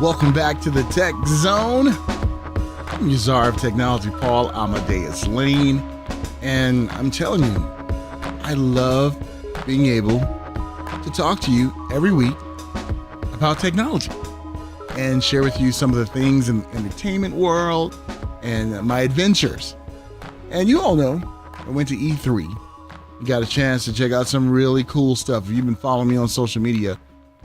Welcome back to the Tech Zone. I'm your czar of technology, Paul Amadeus Lane, and I'm telling you, I love being able to talk to you every week about technology and share with you some of the things in the entertainment world and my adventures. And you all know, I went to E3. Got a chance to check out some really cool stuff. If you've been following me on social media,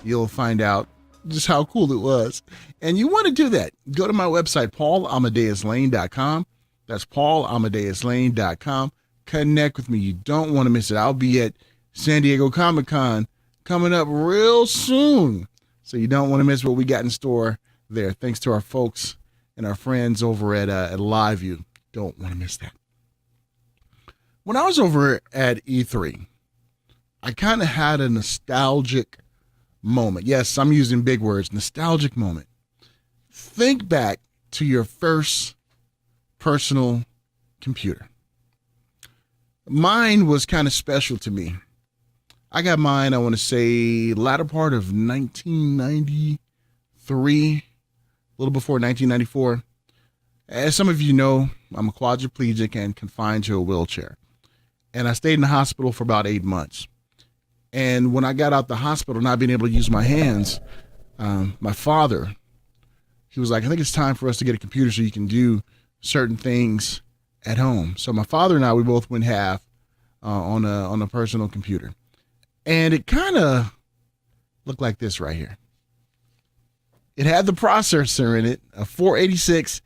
you'll find out just how cool it was. And you want to do that, go to my website, paulamadeuslane.com. That's paulamadeuslane.com. Connect with me. You don't want to miss it. I'll be at San Diego Comic-Con coming up real soon. So you don't want to miss what we got in store there. Thanks to our folks and our friends over at LiveView. Don't want to miss that. When I was over at E3, I kind of had a nostalgic moment. Yes, I'm using big words. Nostalgic moment. Think back to your first personal computer. Mine was kind of special to me. I got mine, I want to say, latter part of 1993, a little before 1994. As some of you know, I'm a quadriplegic and confined to a wheelchair. And I stayed in the hospital for about 8 months. And when I got out the hospital, not being able to use my hands, my father, he was like, I think it's time for us to get a computer so you can do certain things at home. So my father and I, we both went half on a personal computer. And it kind of looked like this right here. It had the processor in it, a 486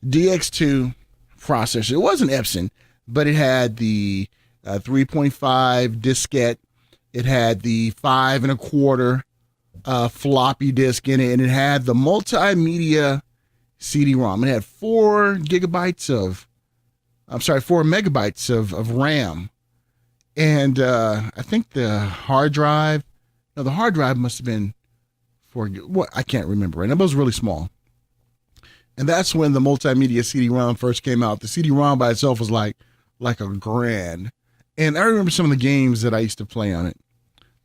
DX2 processor. It wasn't Epson, but it had the 3.5 diskette. It had the 5 1/4 floppy disk in it, and it had the multimedia CD-ROM. It had 4 megabytes of RAM. And I think the hard drive must have been I can't remember right now, but it was really small. And that's when the multimedia CD-ROM first came out. The CD-ROM by itself was like $1,000. And I remember some of the games that I used to play on it.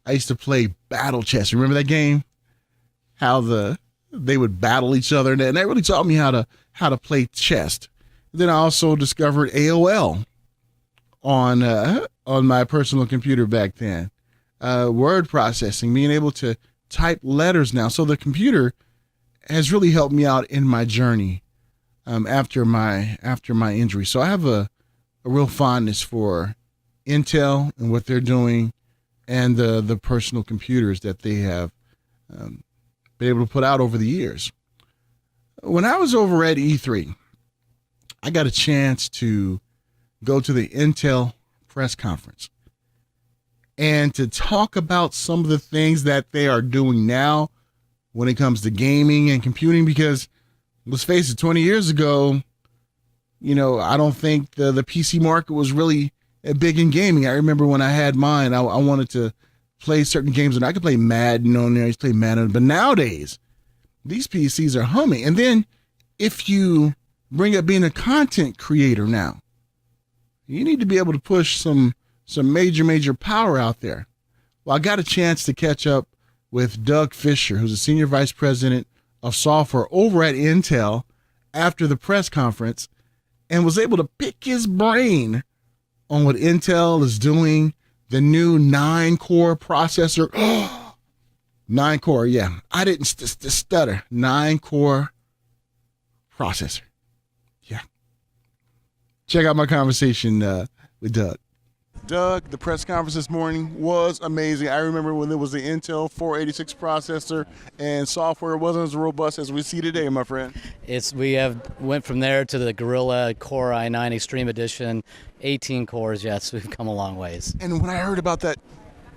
I used to play Battle Chess. Remember that game? How they would battle each other, and that really taught me how to play chess. Then I also discovered AOL on my personal computer back then. Word processing, being able to type letters now. So the computer has really helped me out in my journey after my injury. So I have a real fondness for Intel and what they're doing, and the personal computers that they have been able to put out over the years. When I was over at E3, I got a chance to go to the Intel press conference and to talk about some of the things that they are doing now when it comes to gaming and computing, because let's face it, 20 years ago, I don't think the PC market was really big in gaming. I remember when I had mine, I wanted to play certain games, and I could play Madden on there. I used to play Madden, but nowadays, these PCs are humming. And then if you bring up being a content creator now, you need to be able to push some major power out there. Well, I got a chance to catch up with Doug Fisher, who's a senior vice president of software over at Intel after the press conference, and was able to pick his brain on what Intel is doing, the new 9-core processor. 9-core, yeah. I didn't stutter. 9-core processor. Yeah. Check out my conversation with Doug. Doug, the press conference this morning was amazing. I remember when there was the Intel 486 processor and software wasn't as robust as we see today, my friend. We went from there to the Gorilla Core i9 Extreme Edition, 18 cores. Yes, we've come a long ways. And when I heard about that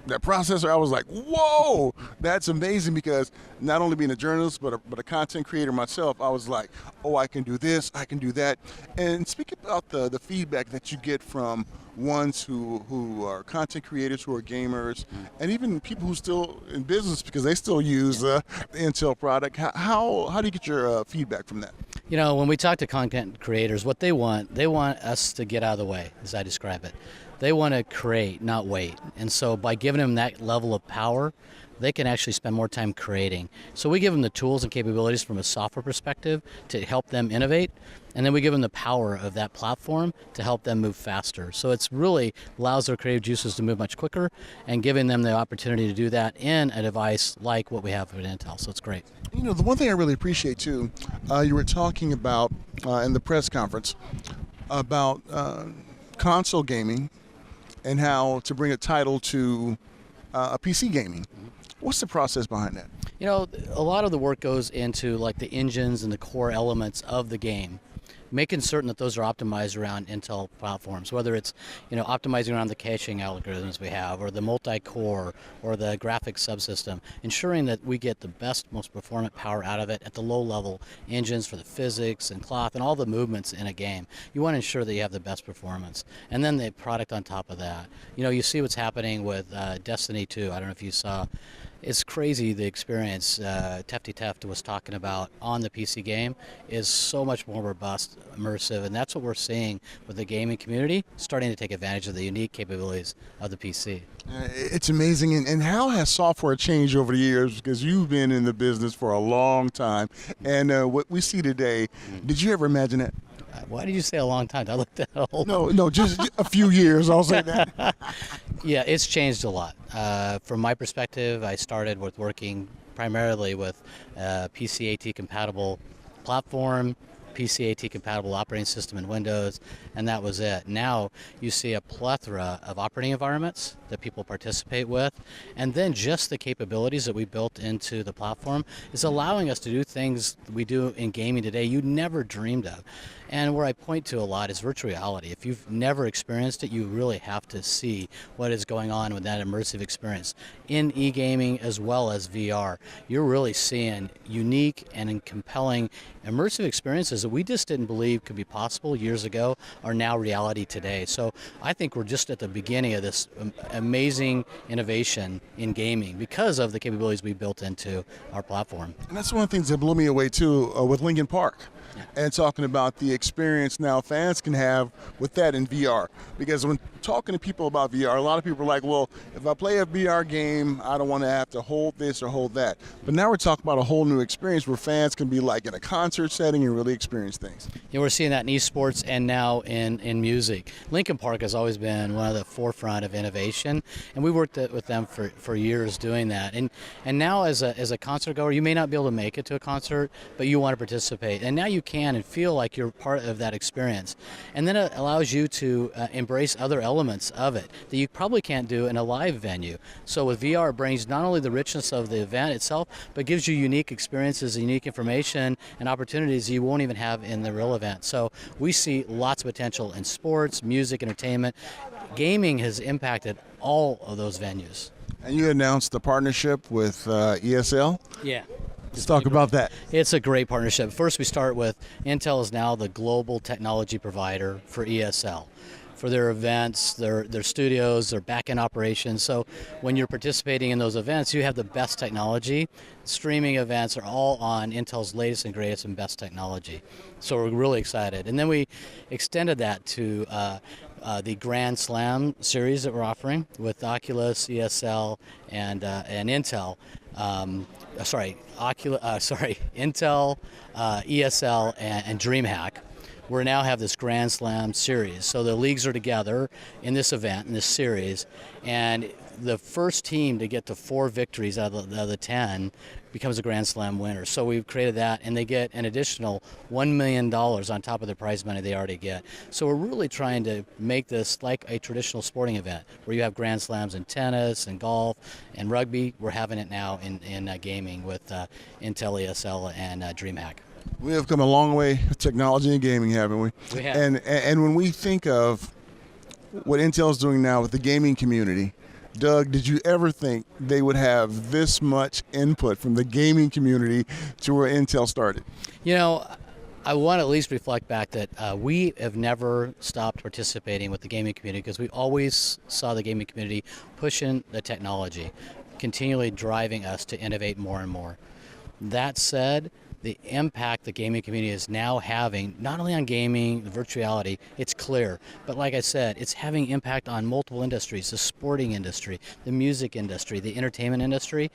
processor, I was like, whoa, that's amazing, because not only being a journalist, but a content creator myself, I was like, oh, I can do this, I can do that. And speak about the feedback that you get from ones who are content creators, who are gamers, and even people who still in business because they still use the Intel product. How do you get your feedback from that? When we talk to content creators, what they want us to get out of the way, as I describe it. They want to create, not wait. And so by giving them that level of power, they can actually spend more time creating. So we give them the tools and capabilities from a software perspective to help them innovate, and then we give them the power of that platform to help them move faster. So it's really allows their creative juices to move much quicker and giving them the opportunity to do that in a device like what we have at Intel. So it's great. You know, the one thing I really appreciate too, you were talking about in the press conference about console gaming and how to bring a title to a PC gaming. What's the process behind that? You know, a lot of the work goes into like the engines and the core elements of the game, making certain that those are optimized around Intel platforms, whether it's, you know, optimizing around the caching algorithms we have, or the multi-core, or the graphics subsystem, ensuring that we get the best, most performant power out of it at the low-level engines for the physics and clock and all the movements in a game. You want to ensure that you have the best performance. And then the product on top of that. You know, you see what's happening with Destiny 2. I don't know if you saw. It's crazy the experience Tefty Teft was talking about on the PC game is so much more robust, immersive, and that's what we're seeing with the gaming community starting to take advantage of the unique capabilities of the PC. It's amazing. And how has software changed over the years? Because you've been in the business for a long time. And what we see today, did you ever imagine that? Why did you say a long time? I looked at old. No, just a few years. I'll say that. Yeah, it's changed a lot. From my perspective, I started with working primarily with PCAT compatible platform, PCAT compatible operating system in Windows, and that was it. Now you see a plethora of operating environments that people participate with, and then just the capabilities that we built into the platform is allowing us to do things we do in gaming today you never dreamed of. And where I point to a lot is virtual reality. If you've never experienced it, you really have to see what is going on with that immersive experience in e-gaming as well as VR. You're really seeing unique and compelling immersive experiences that we just didn't believe could be possible years ago are now reality today. So I think we're just at the beginning of this amazing innovation in gaming because of the capabilities we built into our platform. And that's one of the things that blew me away too with Linkin Park. Yeah. And talking about the experience now fans can have with that in VR. Because when talking to people about VR, a lot of people are like, well, if I play a VR game, I don't want to have to hold this or hold that. But now we're talking about a whole new experience where fans can be like in a concert setting and really experience things. Yeah, we're seeing that in esports and now in music. Linkin Park has always been one of the forefront of innovation, and we worked with them for years doing that. And now as a concert goer, you may not be able to make it to a concert, but you want to participate. And now you can and feel like you're part of that experience. And then it allows you to embrace other elements of it that you probably can't do in a live venue. So with VR, it brings not only the richness of the event itself, but gives you unique experiences, unique information, and opportunities you won't even have in the real event. So we see lots of potential in sports, music, entertainment. Gaming has impacted all of those venues. And you announced the partnership with ESL. Yeah. Let's talk about that. It's a great partnership. First, we start with Intel is now the global technology provider for ESL, for their events, their studios, their back-end operations. So when you're participating in those events, you have the best technology. Streaming events are all on Intel's latest and greatest and best technology. So we're really excited. And then we extended that to the Grand Slam series that we're offering with Oculus, ESL, and Intel. Intel, ESL, and DreamHack. We now have this Grand Slam series. So the leagues are together in this event, in this series, and the first team to get to 4 victories out of the 10 becomes a Grand Slam winner. So we've created that, and they get an additional $1 million on top of the prize money they already get. So we're really trying to make this like a traditional sporting event where you have Grand Slams in tennis and golf and rugby. We're having it now in gaming with Intel, ESL, and DreamHack. We have come a long way with technology and gaming, haven't we? We have. And when we think of what Intel's doing now with the gaming community, Doug, did you ever think they would have this much input from the gaming community to where Intel started? You know, I want to at least reflect back that we have never stopped participating with the gaming community because we always saw the gaming community pushing the technology, continually driving us to innovate more and more. That said, the impact the gaming community is now having, not only on gaming, the virtual reality, it's clear, but like I said, it's having impact on multiple industries, the sporting industry, the music industry, the entertainment industry.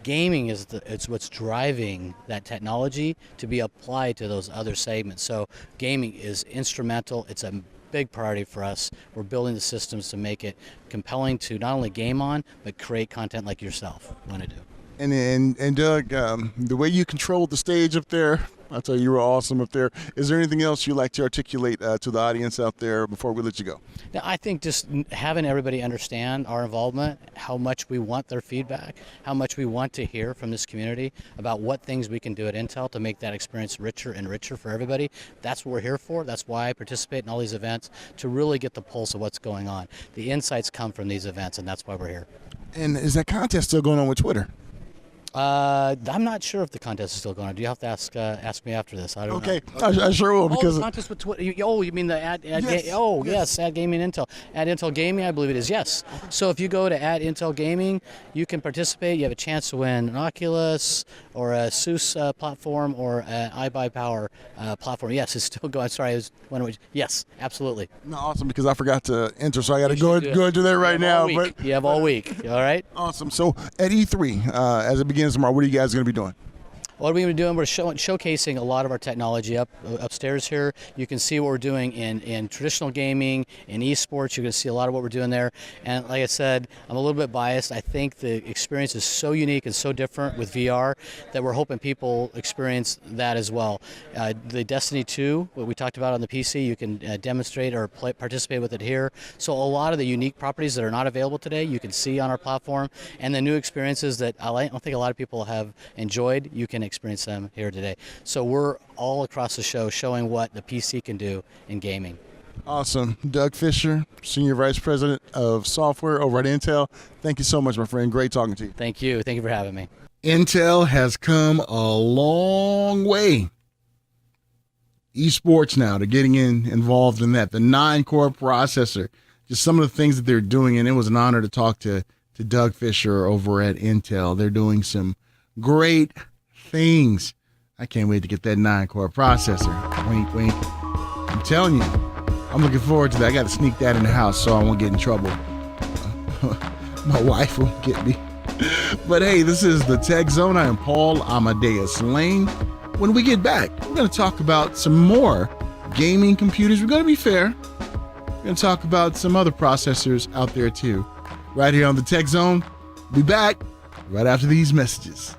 Gaming it's what's driving that technology to be applied to those other segments. So gaming is instrumental. It's a big priority for us. We're building the systems to make it compelling to not only game on, but create content like yourself want to do. And Doug, the way you controlled the stage up there, I'll tell you were awesome up there. Is there anything else you'd like to articulate to the audience out there before we let you go? Now, I think just having everybody understand our involvement, how much we want their feedback, how much we want to hear from this community about what things we can do at Intel to make that experience richer and richer for everybody. That's what we're here for. That's why I participate in all these events, to really get the pulse of what's going on. The insights come from these events, and that's why we're here. And is that contest still going on with Twitter? I'm not sure if the contest is still going on. Do you have to ask me after this? I don't know. Okay, I sure will, because the contest with Twitter. You mean the ad? Yes, Yes, Ad Gaming Intel. Ad Intel Gaming, I believe it is. Yes. So if you go to Ad Intel Gaming, you can participate. You have a chance to win an Oculus or a ASUS platform or an iBuyPower platform. Yes, it's still going. Sorry, yes, absolutely. no, awesome, because I forgot to enter, so I got to go into that right now. But You have all week. All right. awesome. So at E3, as it begins tomorrow, what are you guys going to be doing? What are we going to be doing? We're showcasing a lot of our technology upstairs here. You can see what we're doing in traditional gaming, in esports. You're going to see a lot of what we're doing there. And like I said, I'm a little bit biased. I think the experience is so unique and so different with VR that we're hoping people experience that as well. The Destiny 2, what we talked about on the PC, you can demonstrate or participate with it here. So a lot of the unique properties that are not available today, you can see on our platform. And the new experiences that I don't think a lot of people have enjoyed, you can experience them here today. So we're all across the show showing what the PC can do in gaming. Awesome. Doug Fisher, Senior Vice President of Software over at Intel. Thank you so much, my friend. Great talking to you. Thank you. Thank you for having me. Intel has come a long way. Esports now, they're getting involved in that. The 9-core processor, just some of the things that they're doing, and it was an honor to talk to Doug Fisher over at Intel. They're doing some great things. I can't wait to get that 9-core processor. Wink, wink. I'm telling you, I'm looking forward to that. I got to sneak that in the house so I won't get in trouble. My wife won't get me. But hey, this is the Tech Zone. I am Paul Amadeus Lane. When we get back, we're going to talk about some more gaming computers. We're going to be fair. We're going to talk about some other processors out there too. Right here on the Tech Zone. Be back right after these messages.